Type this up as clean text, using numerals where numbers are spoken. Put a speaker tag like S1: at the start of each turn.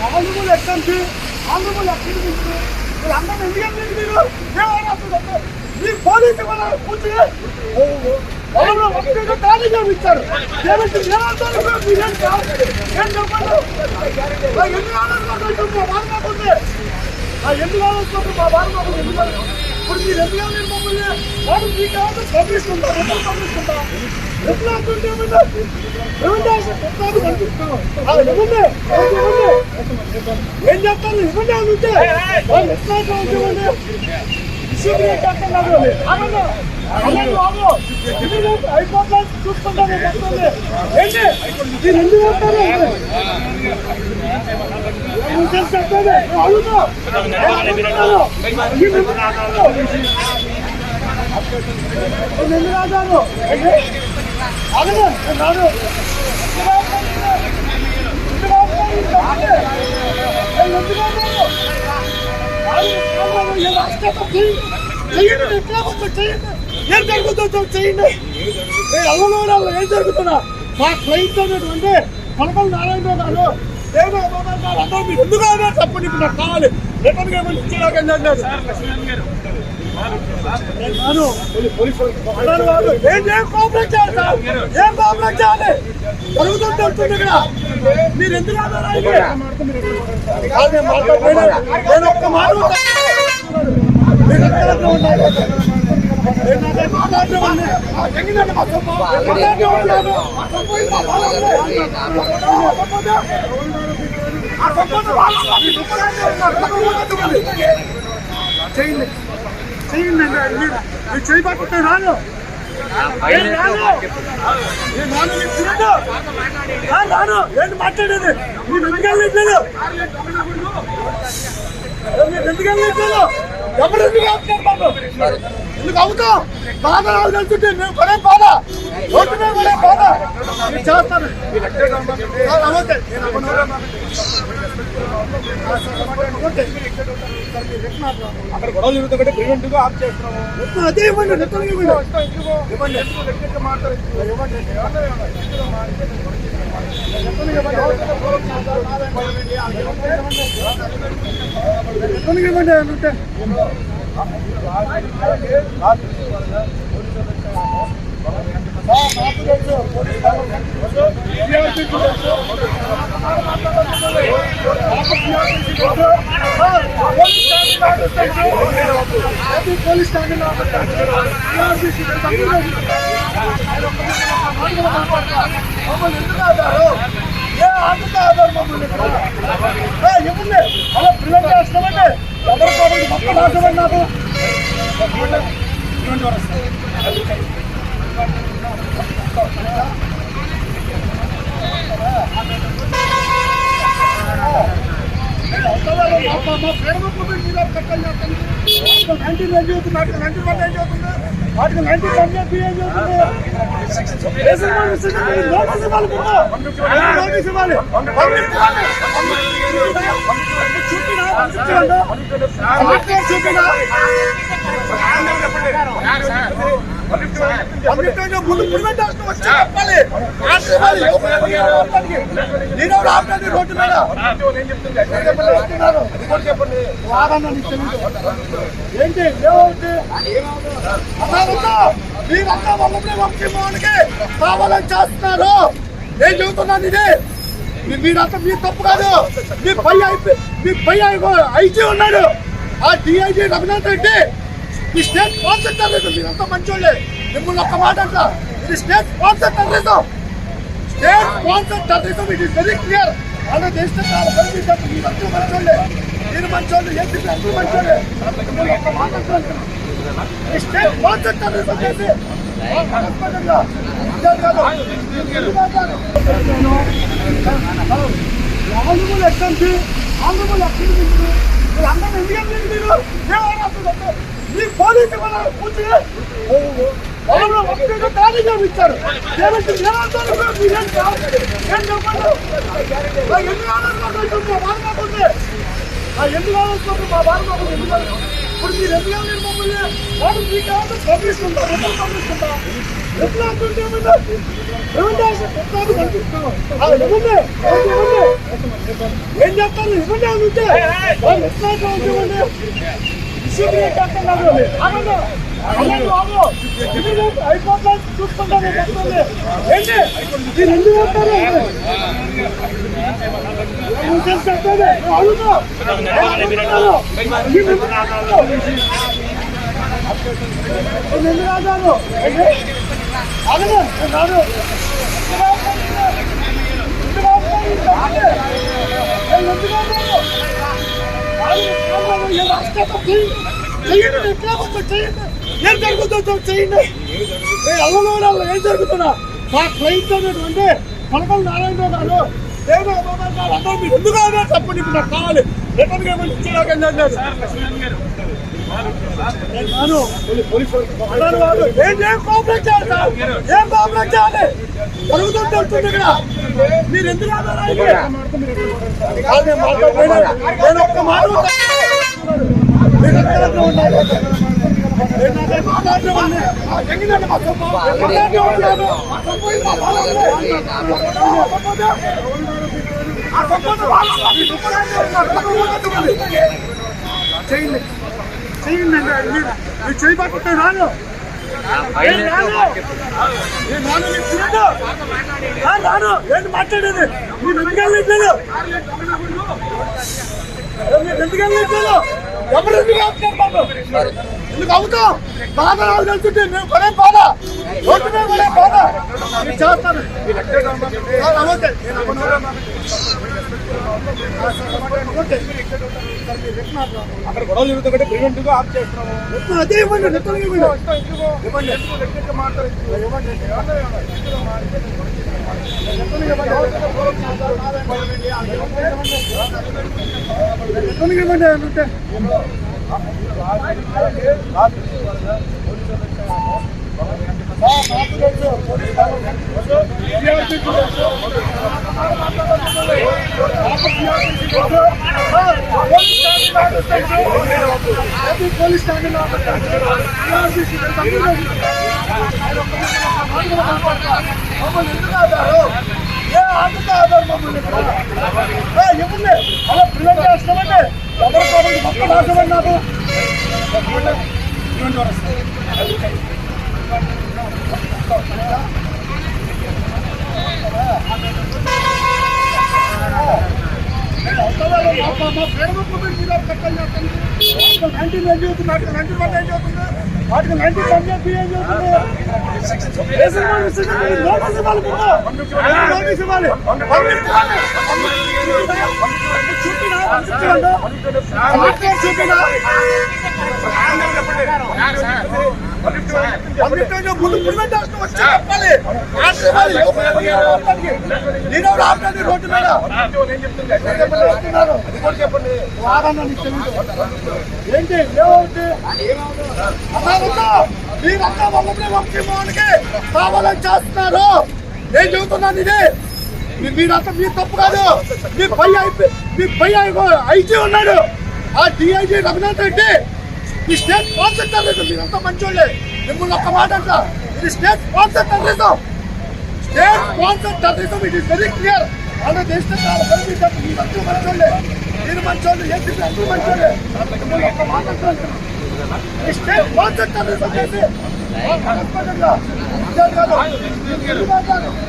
S1: Honourable ex-MP, honourable accused వీళ్ళందరూ ఎందుకంటే మీరు పోలీసు పూర్తి ఖాళీగా ఇచ్చారు. మీరేం కావాలి ఏం చెప్పండి. ఎందుకు ఆలోచించుకుంటున్నా బాధపడుతుంది, ఎందుకు ఆలోచించుకుంటున్నా మా బాధపడుతుంది. ఎందుకంటే ఇప్పుడు మీరు ఎందుకు మమ్మల్ని వాడు మీకు కావాలి పంపిస్తుంటా పంపిస్తుంటా ఎట్లా అంటుంటే ఏం చెప్తాను ఇవ్వండి అనుంటే వాళ్ళు ఎట్లా ఇవ్వండి అయిపోతా చూసుకుంటాను ఏంటి మీరు ఎందుకు వెళ్తారు ఎందుకు రాజాను అదే రాదు ఏం జరుగుతుందో చేయండి. అల్లలో ఏం జరుగుతున్నా మా క్లయింట్ అనేటువంటి కొనకల నారాయణరావు గారు అందరూ మీరు ఎందుకు తప్పని ఇప్పుడు నాకు కావాలి రిటర్న్ ఏమని ఇచ్చేలాగా ఏం కోఆపరేట్ చేయాలి సార్, ఏం కోఆపరేట్ చేయాలి జరుగుతుంది ఇక్కడ మీరు ఎందుకు నేను ఒక్క మాట చేయండి చేయండి మీరు చేయబట్టే రాను రాను ఏంటి మాట్లాడేది మీరు ఎందుకు వెళ్ళట్లేదు ఎందుకు వెళ్ళట్లేదు ఎవరు ఎందుకు అవుతున్నారు బాబు ఎందుకు అవుతాం బాధ రాదు వెళ్తుంటే మేము పడే బాధ రోడ్డు మీద పడే బాధ మీరు చేస్తాను అక్కడ గొడవ జరుగుతుంటే ప్రివెంటివ్ గా ఆఫ్ చేస్తున్నాము అదే ఇవ్వండి ఇవ్వండి అంటే పోలీస్ స్టేషన్ ఎందుకు ఆధారు ఏ ఆధారు మమ్మల్ని ఇవ్వండి అలా ప్రివెంట్ చేస్తామండి ఎవరు కాబట్టి మొత్తం రాసమండి నాకు వాటికి 90 పంజాబ్ ఏం చదువుతుంది ముందు చెప్పాలి నేను ఆపండి రోడ్డు మీద ఏంటి మీరంతా వంశీమోహన్కి కావాలని చేస్తున్నారు. నేను చెబుతున్నాను ఇది మీరంతా మీ తప్పు కాదు. మీ పై ఐజీ ఉన్నాడు ఆ డిఐజీ రఘునాథ్ రెడ్డి ఈ స్టేట్ స్పాన్సర్ టెర్రరిజం. మీరంతా మంచోళ్ళే మిమ్మల్ని ఒక్క మాట అంట ఇది state sponsor terrorism. State sponsor terrorism it is very clear. అలా దేశం మీరంతా మంచోళ్ళే మీరు మంచోళ్ళు ఏపీ అందరూ మంచోళ్ళే మిమ్మల్ని ఒక్క మాట అంటారు స్టేట్ స్పాన్సర్ టెర్రరిజం చేసి ఆనరబుల్ ఎక్స్ఎంపీ, ఆనరబుల్ అక్యూజ్డ్ వీళ్ళందరూ ఎందుకంటే మీ పోలీసు పూర్తి ఖాళీగా ఇచ్చారు. మీరేం కావాలి ఏం చెప్పండి. ఎందుకు ఆలోచించుకుంటున్నా బాధపడుతుంది, ఎందుకు ఆలోచించుకుంటున్నా మా బాధపడుతుంది. ఎందుకంటే ఇప్పుడు మీరు ఎందుకు మమ్మల్ని వాడు మీకు కావాలి పంపిస్తుంటా పంపిస్తుంటా ఎట్లా అంటుంటే ఏం చేస్తారు ఇవ్వండి ఉంటే అయిపోతుంది చూసుకుంటాను ఏంటి మీరు ఎందుకు వెళ్తారు ఎందుకు రాజాను ఏం జరుగుతుందో చేయండి అల్లలో ఏం జరుగుతున్నా మా క్లయింట్ అనేటువంటి పలకలు నారాయణ గారు దేవుడు అందరూ మీరు ఎందుకు తప్పని ఇప్పుడు నాకు కావాలి రిటర్న్ పేమెంట్ ఇచ్చేలాగా ఏం కోఆపరేట్ చేయాలి సార్ ఏం కోఆపరేట్ చేయాలి జరుగుతుంటే వస్తుంది ఇక్కడ మీరు ఎందుకు నేను ఒక్క మాట చేయండి చేయండి మీరు చేయబట్టే రాను రాను ఏంటి మాట్లాడేది మీరు ఎందుకు వెళ్ళట్లేదు ఎందుకు వెళ్ళట్లేదు ఎవరు ఎందుకు బాబు ఎందుకు అవుతాం బాధ రాదు తెలుసుంటే మేము పడే బాధ రోడ్డు మీద పడే బాధ నేను చేస్తాను అక్కడ గొడవ జరుగుతుంటే ప్రివెంటివ్ గా ఆఫ్ చేస్తున్నాము అదే ఇవ్వండి రిటర్న్ ఇవ్వండి అంటే పోలీస్ స్టేషన్ ఎందుకు ఆధారు ఏ ఆటకు ఆధారు మమ్మల్ని ఇవ్వండి అలా ప్రివెంట్ చేస్తామండి ఎవరు మొత్తం రాసమండి నాకు వాటికి 90 పంచాయతీ ఏం చెబుతుంది రోడ్డు మీద ఏంటి మీరంతా వంశీమోహన్కి కావాలని చేస్తున్నారు నేను చెబుతున్నాను ఇది మీరంతా మీ తప్పు కాదు మీ పై ఐజీ ఉన్నాడు ఆ డిఐజీ రఘునాథ్ రెడ్డి ఈ స్టేట్ స్పాన్సర్ టెర్రరిజం మీరంతా మంచోళ్ళే మిమ్మల్ని ఒక్క మాట అంట ఇది state sponsor terrorism it is very clear already దేశం మీరంతా మంచోళ్ళే మీరు మంచోళ్ళు ఏం అందరూ మంచోళ్ళే మిమ్మల్ని ఒక్క మాట అంటారు స్టేట్ స్పాన్సర్ టెర్రరిజం చేసి